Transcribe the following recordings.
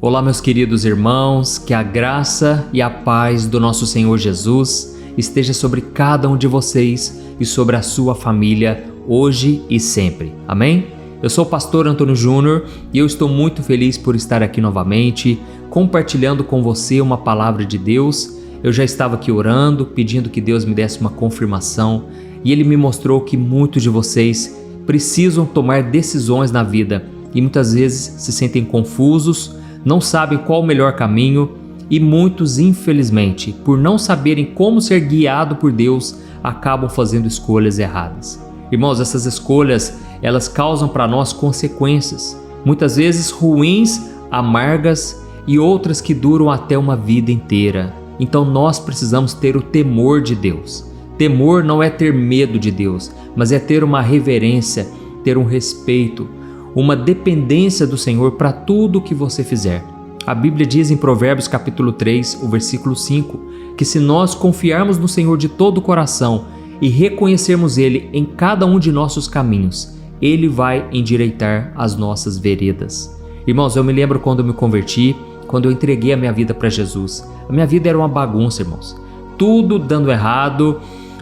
Olá, meus queridos irmãos, que a graça e a paz do nosso Senhor Jesus esteja sobre cada um de vocês e sobre a sua família, hoje e sempre. Amém? Eu sou o pastor Antônio Júnior e eu estou muito feliz por estar aqui novamente, compartilhando com você uma palavra de Deus. Eu já estava aqui orando, pedindo que Deus me desse uma confirmação e Ele me mostrou que muitos de vocês precisam tomar decisões na vida e muitas vezes se sentem confusos, não sabem qual o melhor caminho e muitos, infelizmente, por não saberem como ser guiado por Deus, acabam fazendo escolhas erradas. Irmãos, essas escolhas, elas causam para nós consequências, muitas vezes ruins, amargas e outras que duram até uma vida inteira. Então nós precisamos ter o temor de Deus. Temor não é ter medo de Deus, mas é ter uma reverência, ter um respeito, uma dependência do Senhor para tudo o que você fizer. A Bíblia diz em Provérbios capítulo 3, o versículo 5, que se nós confiarmos no Senhor de todo o coração e reconhecermos Ele em cada um de nossos caminhos, Ele vai endireitar as nossas veredas. Irmãos, eu me lembro quando eu me converti, quando eu entreguei a minha vida para Jesus. A minha vida era uma bagunça, irmãos. Tudo dando errado,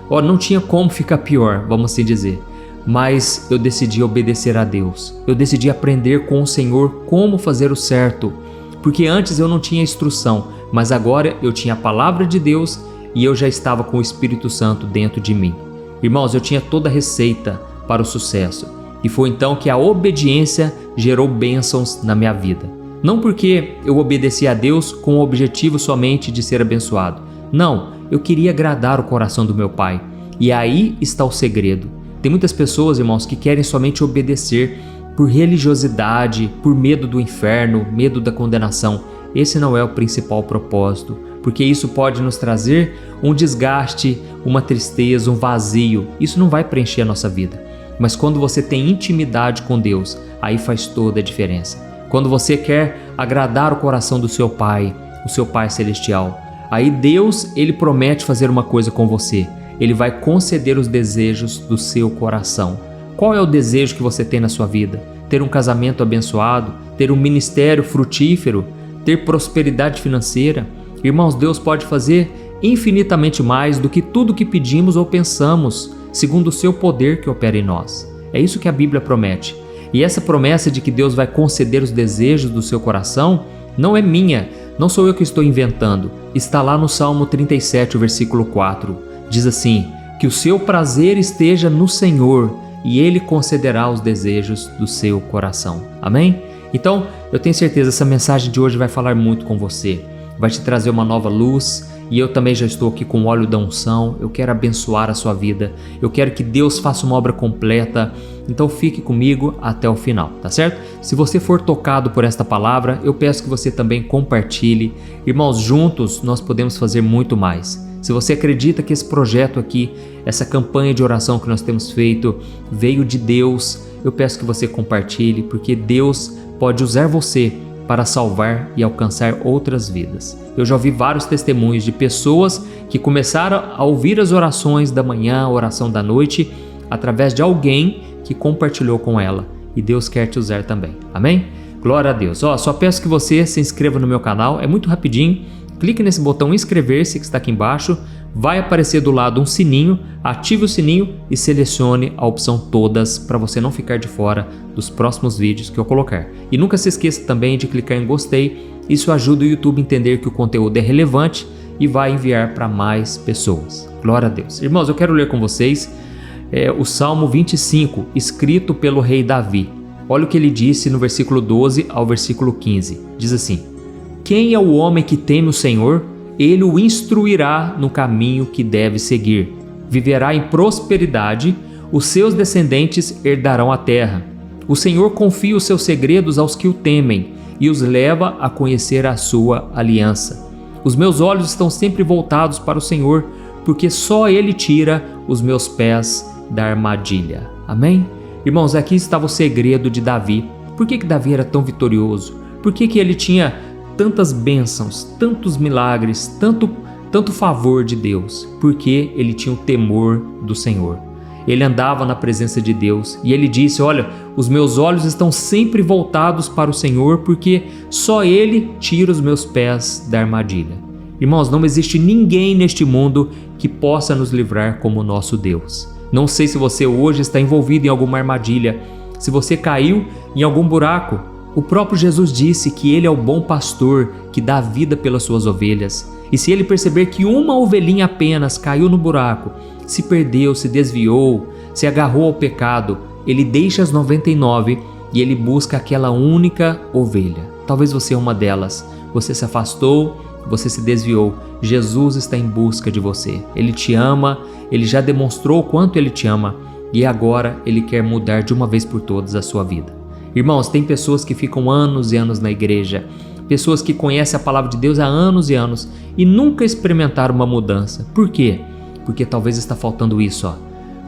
não tinha como ficar pior, vamos assim dizer. Mas eu decidi obedecer a Deus. Eu decidi aprender com o Senhor como fazer o certo. Porque antes eu não tinha instrução, mas agora eu tinha a palavra de Deus e eu já estava com o Espírito Santo dentro de mim. Irmãos, eu tinha toda a receita para o sucesso. E foi então que a obediência gerou bênçãos na minha vida. Não porque eu obedeci a Deus com o objetivo somente de ser abençoado. Não, eu queria agradar o coração do meu Pai. E aí está o segredo. Tem muitas pessoas, irmãos, que querem somente obedecer por religiosidade, por medo do inferno, medo da condenação. Esse não é o principal propósito, porque isso pode nos trazer um desgaste, uma tristeza, um vazio. Isso não vai preencher a nossa vida. Mas quando você tem intimidade com Deus, aí faz toda a diferença. Quando você quer agradar o coração do seu Pai, o seu Pai Celestial, aí Deus, Ele promete fazer uma coisa com você. Ele vai conceder os desejos do seu coração. Qual é o desejo que você tem na sua vida? Ter um casamento abençoado? Ter um ministério frutífero? Ter prosperidade financeira? Irmãos, Deus pode fazer infinitamente mais do que tudo que pedimos ou pensamos, segundo o seu poder que opera em nós. É isso que a Bíblia promete. E essa promessa de que Deus vai conceder os desejos do seu coração não é minha, não sou eu que estou inventando. Está lá no Salmo 37, o versículo 4. Diz assim, que o seu prazer esteja no Senhor e Ele concederá os desejos do seu coração. Amém? Então, eu tenho certeza que essa mensagem de hoje vai falar muito com você. Vai te trazer uma nova luz e eu também já estou aqui com o óleo da unção. Eu quero abençoar a sua vida. Eu quero que Deus faça uma obra completa. Então fique comigo até o final, tá certo? Se você for tocado por esta palavra, eu peço que você também compartilhe. Irmãos, juntos nós podemos fazer muito mais. Se você acredita que esse projeto aqui, essa campanha de oração que nós temos feito, veio de Deus, eu peço que você compartilhe, porque Deus pode usar você para salvar e alcançar outras vidas. Eu já ouvi vários testemunhos de pessoas que começaram a ouvir as orações da manhã, a oração da noite, através de alguém que compartilhou com ela. E Deus quer te usar também. Amém? Glória a Deus. Só peço que você se inscreva no meu canal, é muito rapidinho. Clique nesse botão inscrever-se que está aqui embaixo, vai aparecer do lado um sininho, ative o sininho e selecione a opção todas para você não ficar de fora dos próximos vídeos que eu colocar. E nunca se esqueça também de clicar em gostei, isso ajuda o YouTube a entender que o conteúdo é relevante e vai enviar para mais pessoas. Glória a Deus. Irmãos, eu quero ler com vocês o Salmo 25, escrito pelo rei Davi. Olha o que ele disse no versículo 12 ao versículo 15. Diz assim: quem é o homem que teme o Senhor? Ele o instruirá no caminho que deve seguir. Viverá em prosperidade, os seus descendentes herdarão a terra. O Senhor confia os seus segredos aos que o temem e os leva a conhecer a sua aliança. Os meus olhos estão sempre voltados para o Senhor, porque só Ele tira os meus pés da armadilha. Amém? Irmãos, aqui estava o segredo de Davi. Por que Davi era tão vitorioso? Por que ele tinha tantas bênçãos, tantos milagres, tanto favor de Deus? Porque ele tinha o temor do Senhor. ele andava na presença de Deus e ele disse: olha, os meus olhos estão sempre voltados para o Senhor, porque só Ele tira os meus pés da armadilha. Irmãos, não existe ninguém neste mundo que possa nos livrar como o nosso Deus. Não sei se você hoje está envolvido em alguma armadilha, se você caiu em algum buraco. O próprio Jesus disse que Ele é o bom pastor que dá a vida pelas suas ovelhas. E se Ele perceber que uma ovelhinha apenas caiu no buraco, se perdeu, se desviou, se agarrou ao pecado, Ele deixa as 99 e Ele busca aquela única ovelha. Talvez você é uma delas. Você se afastou, você se desviou. Jesus está em busca de você. Ele te ama, Ele já demonstrou o quanto Ele te ama e agora Ele quer mudar de uma vez por todas a sua vida. Irmãos, tem pessoas que ficam anos e anos na igreja, pessoas que conhecem a palavra de Deus há anos e anos e nunca experimentaram uma mudança. Por quê? Porque talvez está faltando isso,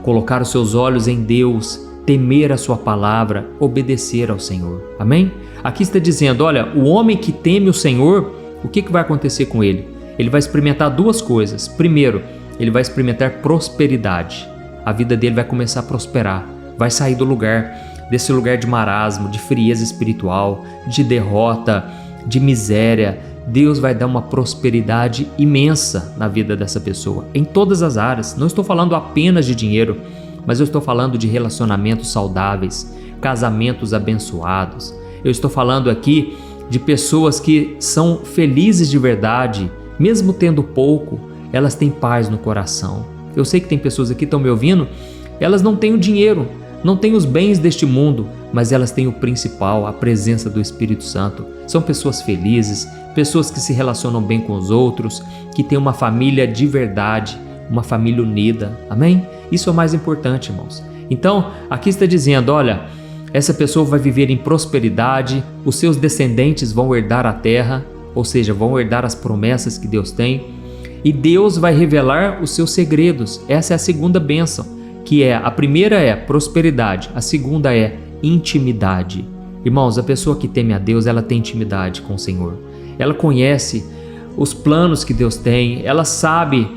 colocar os seus olhos em Deus, temer a sua palavra, obedecer ao Senhor. Amém? Aqui está dizendo, olha, o homem que teme o Senhor, o que vai acontecer com ele? Ele vai experimentar duas coisas. Primeiro, ele vai experimentar prosperidade. A vida dele vai começar a prosperar, vai sair desse lugar de marasmo, de frieza espiritual, de derrota, de miséria. Deus vai dar uma prosperidade imensa na vida dessa pessoa, em todas as áreas. Não estou falando apenas de dinheiro, mas eu estou falando de relacionamentos saudáveis, casamentos abençoados. Eu estou falando aqui de pessoas que são felizes de verdade, mesmo tendo pouco, elas têm paz no coração. Eu sei que tem pessoas aqui que estão me ouvindo, elas não têm o dinheiro, não têm os bens deste mundo, mas elas têm o principal, a presença do Espírito Santo. São pessoas felizes, pessoas que se relacionam bem com os outros, que têm uma família de verdade, uma família unida. Amém? Isso é o mais importante, irmãos. Então, aqui está dizendo, olha, essa pessoa vai viver em prosperidade, os seus descendentes vão herdar a terra, ou seja, vão herdar as promessas que Deus tem, e Deus vai revelar os seus segredos. Essa é a segunda bênção. A primeira é prosperidade, a segunda é intimidade. Irmãos, a pessoa que teme a Deus, ela tem intimidade com o Senhor. Ela conhece os planos que Deus tem, ela sabe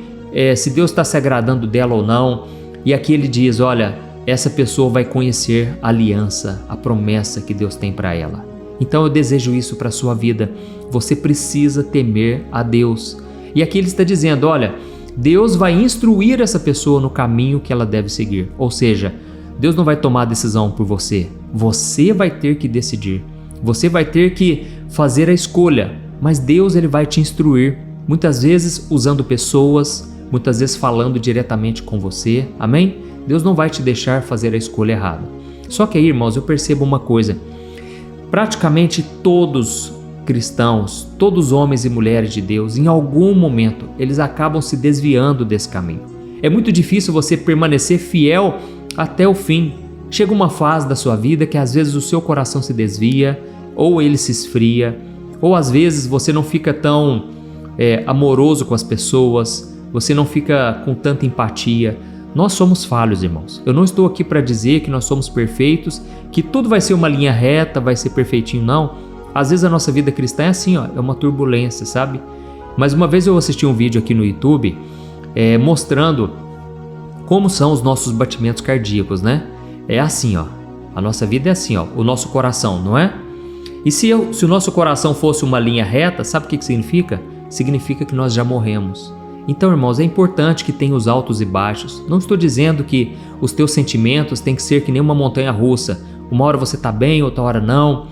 se Deus está se agradando dela ou não. E aqui ele diz, olha, essa pessoa vai conhecer a aliança, a promessa que Deus tem para ela. Então eu desejo isso para a sua vida. Você precisa temer a Deus. E aqui ele está dizendo, olha, Deus vai instruir essa pessoa no caminho que ela deve seguir. Ou seja, Deus não vai tomar a decisão por você. Você vai ter que decidir. Você vai ter que fazer a escolha. Mas Deus ele vai te instruir. Muitas vezes usando pessoas, muitas vezes falando diretamente com você. Amém? Deus não vai te deixar fazer a escolha errada. Só que aí, irmãos, eu percebo uma coisa. Praticamente todos cristãos, todos homens e mulheres de Deus, em algum momento, eles acabam se desviando desse caminho. É muito difícil você permanecer fiel até o fim. Chega uma fase da sua vida que às vezes o seu coração se desvia, ou ele se esfria, ou às vezes você não fica tão amoroso com as pessoas, você não fica com tanta empatia. Nós somos falhos, irmãos. Eu não estou aqui para dizer que nós somos perfeitos, que tudo vai ser uma linha reta, vai ser perfeitinho, não. Às vezes a nossa vida cristã é assim, é uma turbulência, sabe? Mas uma vez eu assisti um vídeo aqui no YouTube mostrando como são os nossos batimentos cardíacos, né? É assim, a nossa vida é assim, o nosso coração, não é? E se o nosso coração fosse uma linha reta, sabe o que significa? Significa que nós já morremos. Então, irmãos, é importante que tenha os altos e baixos. Não estou dizendo que os teus sentimentos têm que ser que nem uma montanha russa. Uma hora você está bem, outra hora não.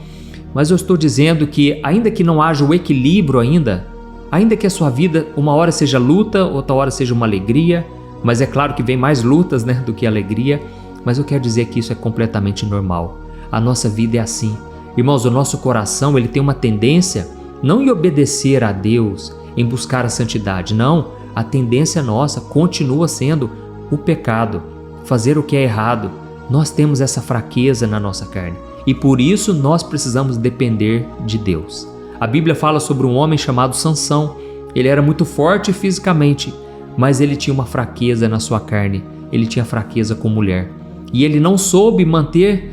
Mas eu estou dizendo que ainda que não haja o equilíbrio ainda que a sua vida uma hora seja luta, outra hora seja uma alegria, mas é claro que vem mais lutas, do que alegria, mas eu quero dizer que isso é completamente normal. A nossa vida é assim. Irmãos, o nosso coração ele tem uma tendência não em obedecer a Deus, em buscar a santidade, não. A tendência nossa continua sendo o pecado, fazer o que é errado. Nós temos essa fraqueza na nossa carne. E por isso nós precisamos depender de Deus. A Bíblia fala sobre um homem chamado Sansão. Ele era muito forte fisicamente, mas ele tinha uma fraqueza na sua carne. Ele tinha fraqueza com mulher. E ele não soube manter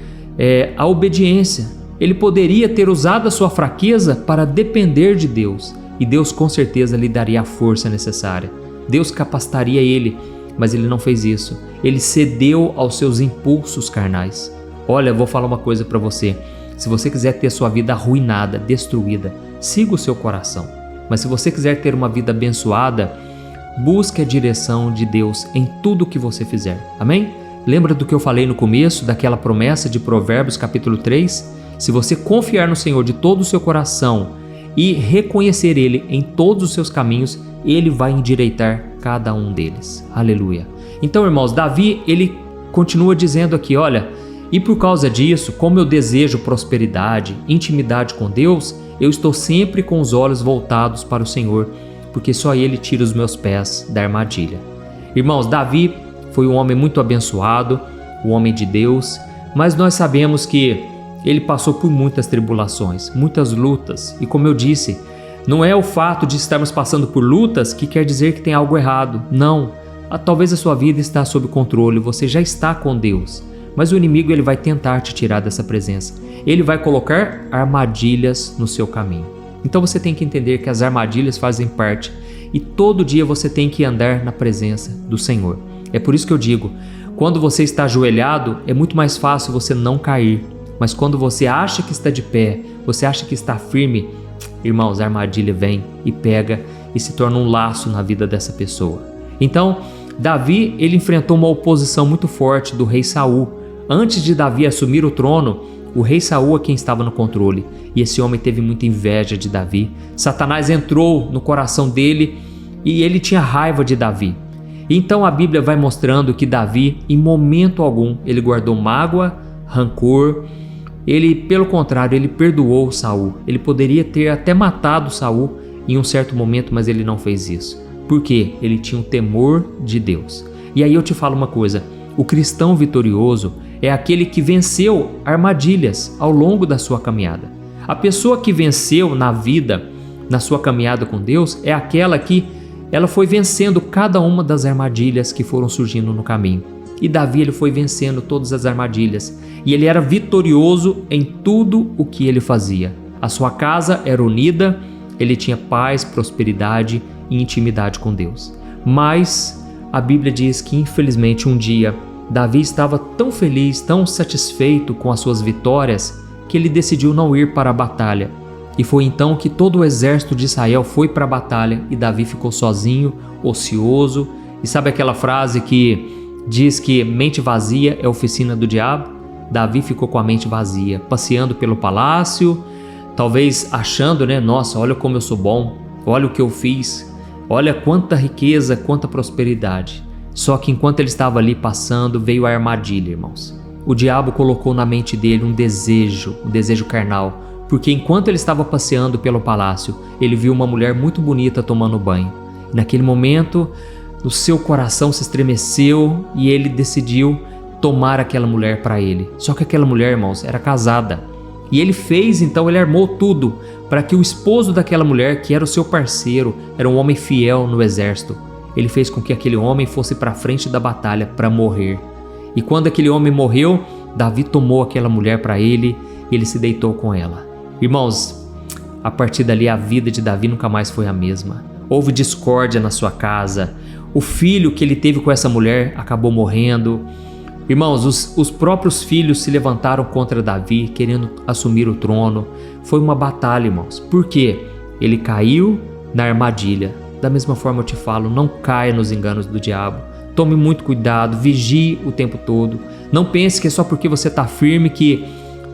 a obediência. Ele poderia ter usado a sua fraqueza para depender de Deus. E Deus com certeza lhe daria a força necessária. Deus capacitaria ele mas ele não fez isso. Ele cedeu aos seus impulsos carnais. Olha, eu vou falar uma coisa para você. Se você quiser ter sua vida arruinada, destruída, siga o seu coração. Mas se você quiser ter uma vida abençoada, busque a direção de Deus em tudo que você fizer. Amém? Lembra do que eu falei no começo, daquela promessa de Provérbios capítulo 3? Se você confiar no Senhor de todo o seu coração e reconhecer Ele em todos os seus caminhos, Ele vai endireitar cada um deles. Aleluia. Então, irmãos, Davi, ele continua dizendo aqui, olha, e por causa disso, como eu desejo prosperidade, intimidade com Deus, eu estou sempre com os olhos voltados para o Senhor, porque só Ele tira os meus pés da armadilha. Irmãos, Davi foi um homem muito abençoado, um homem de Deus, mas nós sabemos que ele passou por muitas tribulações, muitas lutas, e como eu disse, não é o fato de estarmos passando por lutas que quer dizer que tem algo errado. Não, talvez a sua vida está sob controle, você já está com Deus, mas o inimigo ele vai tentar te tirar dessa presença. Ele vai colocar armadilhas no seu caminho. Então você tem que entender que as armadilhas fazem parte e todo dia você tem que andar na presença do Senhor. É por isso que eu digo, quando você está ajoelhado, é muito mais fácil você não cair. Mas quando você acha que está de pé, você acha que está firme, irmãos, a armadilha vem e pega e se torna um laço na vida dessa pessoa. Então, Davi, ele enfrentou uma oposição muito forte do rei Saul. Antes de Davi assumir o trono, o rei Saul é quem estava no controle. E esse homem teve muita inveja de Davi. Satanás entrou no coração dele e ele tinha raiva de Davi. Então a Bíblia vai mostrando que Davi, em momento algum, ele guardou mágoa, rancor. Ele, pelo contrário, ele perdoou Saul. Ele poderia ter até matado Saul em um certo momento, mas ele não fez isso. Por quê? Ele tinha o temor de Deus. E aí eu te falo uma coisa, o cristão vitorioso é aquele que venceu armadilhas ao longo da sua caminhada. A pessoa que venceu na vida, na sua caminhada com Deus, é aquela que ela foi vencendo cada uma das armadilhas que foram surgindo no caminho. E Davi ele foi vencendo todas as armadilhas e ele era vitorioso em tudo o que ele fazia. A sua casa era unida, ele tinha paz, prosperidade e intimidade com Deus. Mas a Bíblia diz que infelizmente um dia Davi estava tão feliz, tão satisfeito com as suas vitórias que ele decidiu não ir para a batalha. E foi então que todo o exército de Israel foi para a batalha e Davi ficou sozinho, ocioso. E sabe aquela frase que diz que mente vazia é oficina do diabo? Davi ficou com a mente vazia, passeando pelo palácio, talvez achando, nossa, olha como eu sou bom, olha o que eu fiz, olha quanta riqueza, quanta prosperidade. Só que enquanto ele estava ali passando, veio a armadilha, irmãos. O diabo colocou na mente dele um desejo carnal, porque enquanto ele estava passeando pelo palácio, ele viu uma mulher muito bonita tomando banho. Naquele momento, o seu coração se estremeceu e ele decidiu tomar aquela mulher para ele. Só que aquela mulher, irmãos, era casada. E ele armou tudo para que o esposo daquela mulher, que era o seu parceiro, era um homem fiel no exército, ele fez com que aquele homem fosse para a frente da batalha para morrer. E quando aquele homem morreu, Davi tomou aquela mulher para ele e ele se deitou com ela. Irmãos, a partir dali a vida de Davi nunca mais foi a mesma. Houve discórdia na sua casa. O filho que ele teve com essa mulher acabou morrendo. Irmãos, os próprios filhos se levantaram contra Davi, querendo assumir o trono. Foi uma batalha, irmãos. Por quê? Ele caiu na armadilha. Da mesma forma eu te falo, não caia nos enganos do diabo. Tome muito cuidado, vigie o tempo todo. Não pense que é só porque você está firme que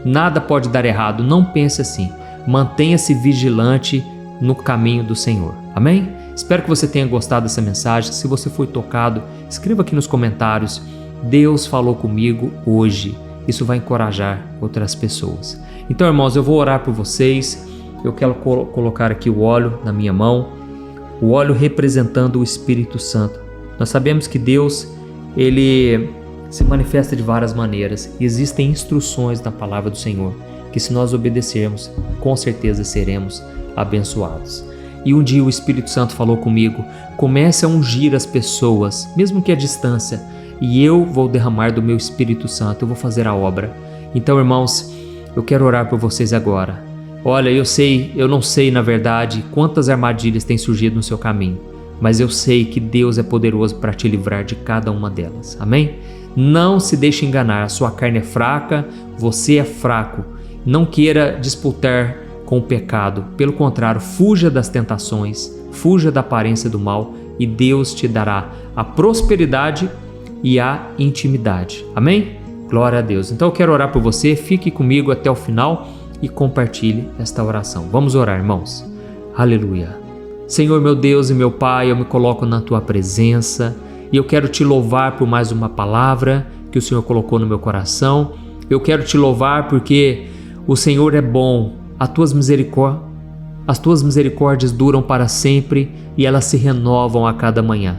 nada pode dar errado. Não pense assim. Mantenha-se vigilante no caminho do Senhor. Amém? Espero que você tenha gostado dessa mensagem. Se você foi tocado, escreva aqui nos comentários. Deus falou comigo hoje. Isso vai encorajar outras pessoas. Então, irmãos, eu vou orar por vocês. Eu quero colocar aqui o óleo na minha mão. O óleo representando o Espírito Santo. Nós sabemos que Deus, Ele se manifesta de várias maneiras. E existem instruções na palavra do Senhor, que se nós obedecermos, com certeza seremos abençoados. E um dia o Espírito Santo falou comigo, comece a ungir as pessoas, mesmo que à distância, e eu vou derramar do meu Espírito Santo, eu vou fazer a obra. Então, irmãos, eu quero orar por vocês agora. Olha, eu não sei na verdade quantas armadilhas têm surgido no seu caminho, mas eu sei que Deus é poderoso para te livrar de cada uma delas. Amém? Não se deixe enganar, a sua carne é fraca, você é fraco. Não queira disputar com o pecado, pelo contrário, fuja das tentações, fuja da aparência do mal e Deus te dará a prosperidade e a intimidade. Amém? Glória a Deus. Então eu quero orar por você, fique comigo até o final e compartilhe esta oração. Vamos orar, irmãos. Aleluia. Senhor, meu Deus e meu Pai, eu me coloco na Tua presença e eu quero Te louvar por mais uma palavra que o Senhor colocou no meu coração. Eu quero Te louvar porque o Senhor é bom, as Tuas misericórdias duram para sempre e elas se renovam a cada manhã.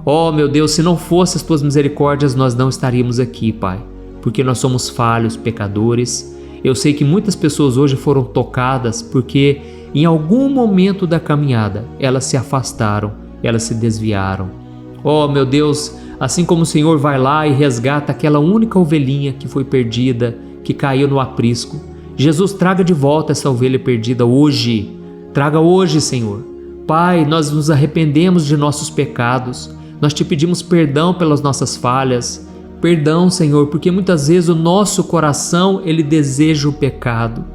Oh, meu Deus, se não fossem as Tuas misericórdias, nós não estaríamos aqui, Pai, porque nós somos falhos, pecadores. Eu sei que muitas pessoas hoje foram tocadas porque em algum momento da caminhada elas se afastaram, elas se desviaram. Oh, meu Deus, assim como o Senhor vai lá e resgata aquela única ovelhinha que foi perdida, que caiu no aprisco, Jesus, traga de volta essa ovelha perdida hoje. Traga hoje, Senhor. Pai, nós nos arrependemos de nossos pecados. Nós Te pedimos perdão pelas nossas falhas. Perdão, Senhor, porque muitas vezes o nosso coração, ele deseja o pecado.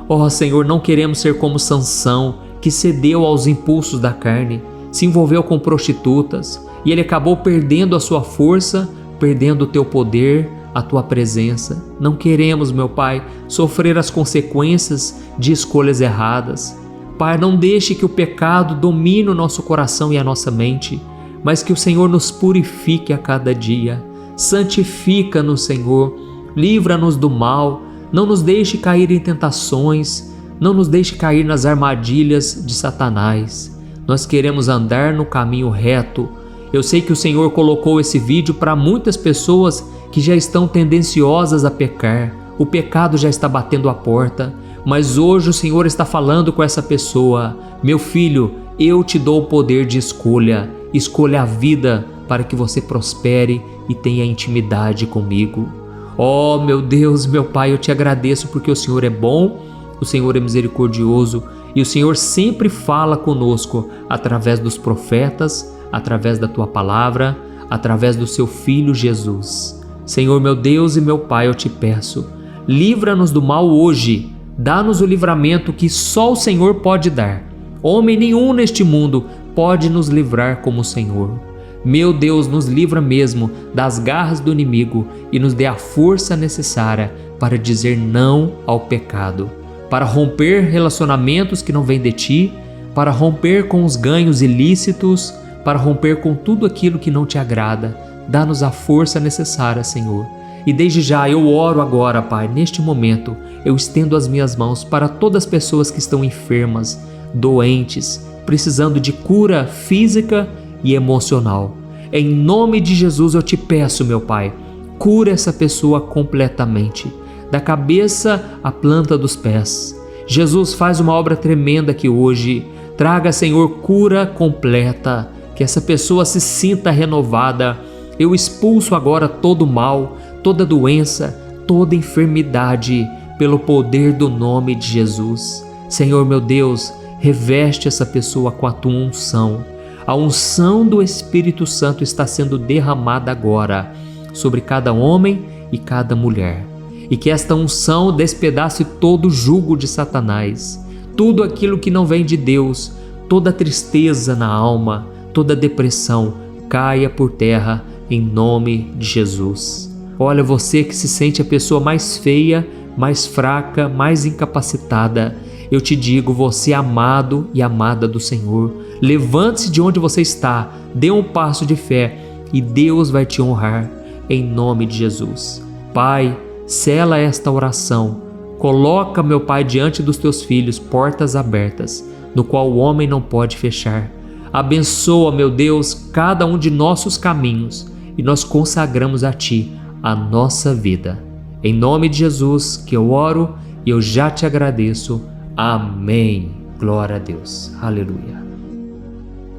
Oh, Senhor, não queremos ser como Sansão, que cedeu aos impulsos da carne, se envolveu com prostitutas e ele acabou perdendo a sua força, perdendo o Teu poder, a Tua presença. Não queremos, meu Pai, sofrer as consequências de escolhas erradas. Pai, não deixe que o pecado domine o nosso coração e a nossa mente, mas que o Senhor nos purifique a cada dia. Santifica-nos, Senhor, livra-nos do mal, não nos deixe cair em tentações, não nos deixe cair nas armadilhas de Satanás. Nós queremos andar no caminho reto. Eu sei que o Senhor colocou esse vídeo para muitas pessoas que já estão tendenciosas a pecar. O pecado já está batendo a porta, mas hoje o Senhor está falando com essa pessoa: meu filho, eu te dou o poder de escolha. Escolha a vida para que você prospere e tenha intimidade comigo. Oh, meu Deus, meu Pai, eu Te agradeço porque o Senhor é bom, o Senhor é misericordioso e o Senhor sempre fala conosco através dos profetas, através da Tua palavra, através do Seu Filho Jesus. Senhor, meu Deus e meu Pai, eu Te peço, livra-nos do mal hoje, dá-nos o livramento que só o Senhor pode dar. Homem nenhum neste mundo pode nos livrar como o Senhor. Meu Deus, nos livra mesmo das garras do inimigo e nos dê a força necessária para dizer não ao pecado, para romper relacionamentos que não vêm de Ti, para romper com os ganhos ilícitos, para romper com tudo aquilo que não Te agrada. Dá-nos a força necessária, Senhor. E desde já eu oro agora, Pai, neste momento, eu estendo as minhas mãos para todas as pessoas que estão enfermas, doentes, precisando de cura física e emocional. Em nome de Jesus eu Te peço, meu Pai, cura essa pessoa completamente, da cabeça à planta dos pés. Jesus, faz uma obra tremenda aqui hoje. Traga, Senhor, cura completa, que essa pessoa se sinta renovada. Eu expulso agora todo mal, toda doença, toda enfermidade, pelo poder do nome de Jesus. Senhor, meu Deus, reveste essa pessoa com a Tua unção. A unção do Espírito Santo está sendo derramada agora sobre cada homem e cada mulher. E que esta unção despedace todo o jugo de Satanás, tudo aquilo que não vem de Deus, toda tristeza na alma, toda depressão, caia por terra em nome de Jesus. Olha, você que se sente a pessoa mais feia, mais fraca, mais incapacitada, eu te digo, você é amado e amada do Senhor. Levante-se de onde você está, dê um passo de fé e Deus vai te honrar em nome de Jesus. Pai, sela esta oração. Coloca, meu Pai, diante dos Teus filhos portas abertas, no qual o homem não pode fechar. Abençoa, meu Deus, cada um de nossos caminhos e nós consagramos a Ti a nossa vida. Em nome de Jesus que eu oro e eu já te agradeço. Amém. Glória a Deus. Aleluia.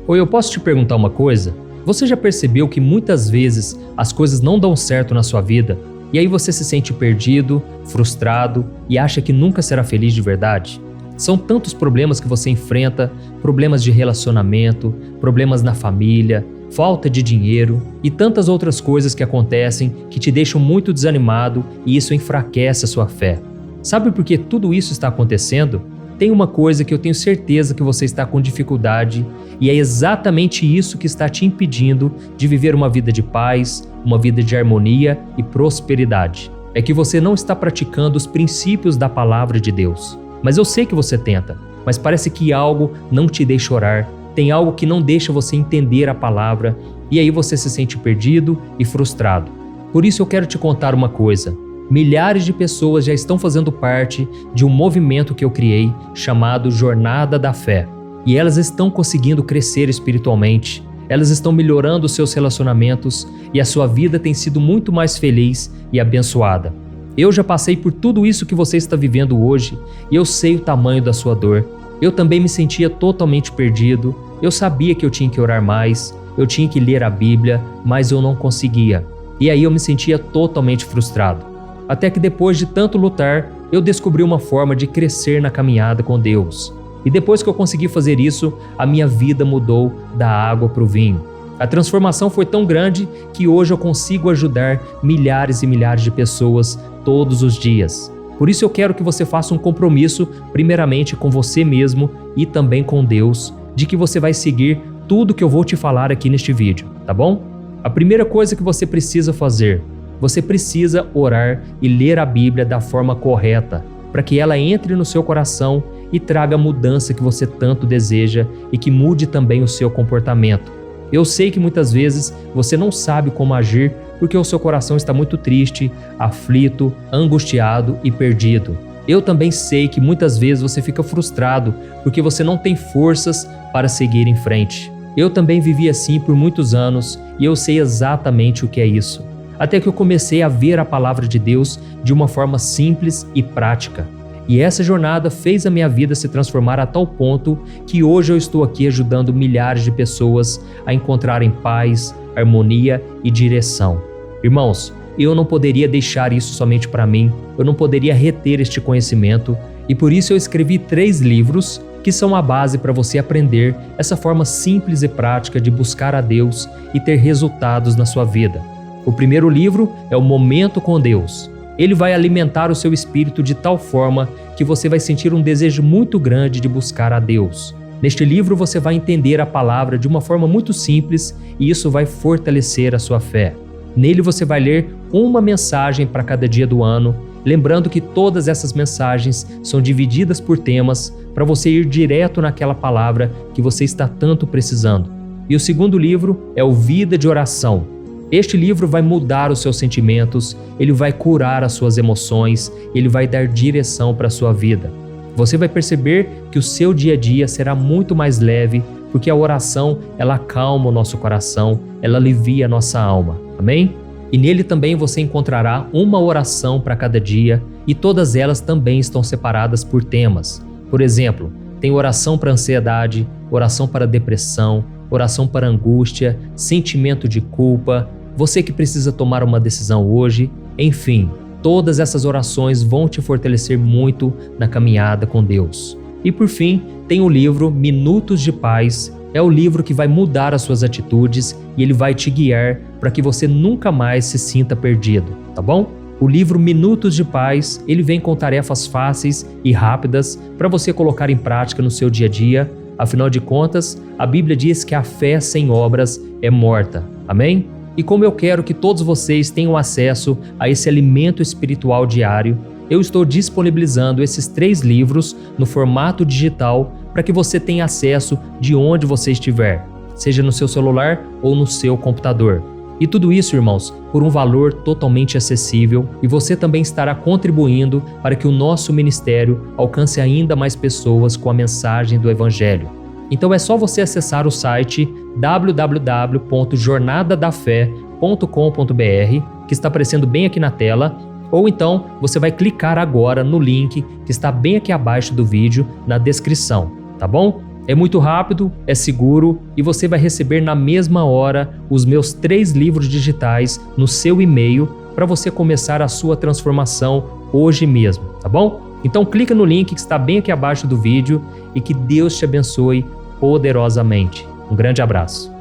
Oi, eu posso te perguntar uma coisa? Você já percebeu que muitas vezes as coisas não dão certo na sua vida e aí você se sente perdido, frustrado e acha que nunca será feliz de verdade? São tantos problemas que você enfrenta, problemas de relacionamento, problemas na família, falta de dinheiro e tantas outras coisas que acontecem que te deixam muito desanimado e isso enfraquece a sua fé. Sabe por que tudo isso está acontecendo? Tem uma coisa que eu tenho certeza que você está com dificuldade e é exatamente isso que está te impedindo de viver uma vida de paz, uma vida de harmonia e prosperidade. É que você não está praticando os princípios da palavra de Deus. Mas eu sei que você tenta, mas parece que algo não te deixa orar, tem algo que não deixa você entender a palavra e aí você se sente perdido e frustrado. Por isso eu quero te contar uma coisa. Milhares de pessoas já estão fazendo parte de um movimento que eu criei chamado Jornada da Fé. E elas estão conseguindo crescer espiritualmente, elas estão melhorando seus relacionamentos e a sua vida tem sido muito mais feliz e abençoada. Eu já passei por tudo isso que você está vivendo hoje e eu sei o tamanho da sua dor. Eu também me sentia totalmente perdido, eu sabia que eu tinha que orar mais, eu tinha que ler a Bíblia, mas eu não conseguia. E aí eu me sentia totalmente frustrado. Até que depois de tanto lutar, eu descobri uma forma de crescer na caminhada com Deus. E depois que eu consegui fazer isso, a minha vida mudou da água para o vinho. A transformação foi tão grande que hoje eu consigo ajudar milhares e milhares de pessoas todos os dias. Por isso eu quero que você faça um compromisso, primeiramente com você mesmo e também com Deus, de que você vai seguir tudo que eu vou te falar aqui neste vídeo, tá bom? A primeira coisa que você precisa fazer, você precisa orar e ler a Bíblia da forma correta, para que ela entre no seu coração e traga a mudança que você tanto deseja e que mude também o seu comportamento. Eu sei que muitas vezes você não sabe como agir porque o seu coração está muito triste, aflito, angustiado e perdido. Eu também sei que muitas vezes você fica frustrado porque você não tem forças para seguir em frente. Eu também vivi assim por muitos anos e eu sei exatamente o que é isso. Até que eu comecei a ver a palavra de Deus de uma forma simples e prática. E essa jornada fez a minha vida se transformar a tal ponto que hoje eu estou aqui ajudando milhares de pessoas a encontrarem paz, harmonia e direção. Irmãos, eu não poderia deixar isso somente para mim, eu não poderia reter este conhecimento e por isso eu escrevi 3 livros que são a base para você aprender essa forma simples e prática de buscar a Deus e ter resultados na sua vida. O primeiro livro é o Momento com Deus. Ele vai alimentar o seu espírito de tal forma que você vai sentir um desejo muito grande de buscar a Deus. Neste livro você vai entender a palavra de uma forma muito simples e isso vai fortalecer a sua fé. Nele você vai ler uma mensagem para cada dia do ano, lembrando que todas essas mensagens são divididas por temas para você ir direto naquela palavra que você está tanto precisando. E o segundo livro é o Vida de Oração. Este livro vai mudar os seus sentimentos, ele vai curar as suas emoções, ele vai dar direção para a sua vida. Você vai perceber que o seu dia a dia será muito mais leve, porque a oração, ela acalma o nosso coração, ela alivia a nossa alma. Amém? E nele também você encontrará uma oração para cada dia e todas elas também estão separadas por temas. Por exemplo, tem oração para ansiedade, oração para depressão, oração para angústia, sentimento de culpa, você que precisa tomar uma decisão hoje, enfim, todas essas orações vão te fortalecer muito na caminhada com Deus. E por fim, tem o livro Minutos de Paz, é o livro que vai mudar as suas atitudes e ele vai te guiar para que você nunca mais se sinta perdido, tá bom? O livro Minutos de Paz, ele vem com tarefas fáceis e rápidas para você colocar em prática no seu dia a dia. Afinal de contas, a Bíblia diz que a fé sem obras é morta. Amém? E como eu quero que todos vocês tenham acesso a esse alimento espiritual diário, eu estou disponibilizando esses 3 livros no formato digital para que você tenha acesso de onde você estiver, seja no seu celular ou no seu computador. E tudo isso, irmãos, por um valor totalmente acessível e você também estará contribuindo para que o nosso ministério alcance ainda mais pessoas com a mensagem do Evangelho. Então é só você acessar o site www.jornadadafé.com.br, que está aparecendo bem aqui na tela, ou então você vai clicar agora no link que está bem aqui abaixo do vídeo, na descrição, tá bom? É muito rápido, é seguro e você vai receber na mesma hora os meus 3 livros digitais no seu e-mail para você começar a sua transformação hoje mesmo, tá bom? Então clica no link que está bem aqui abaixo do vídeo e que Deus te abençoe poderosamente. Um grande abraço.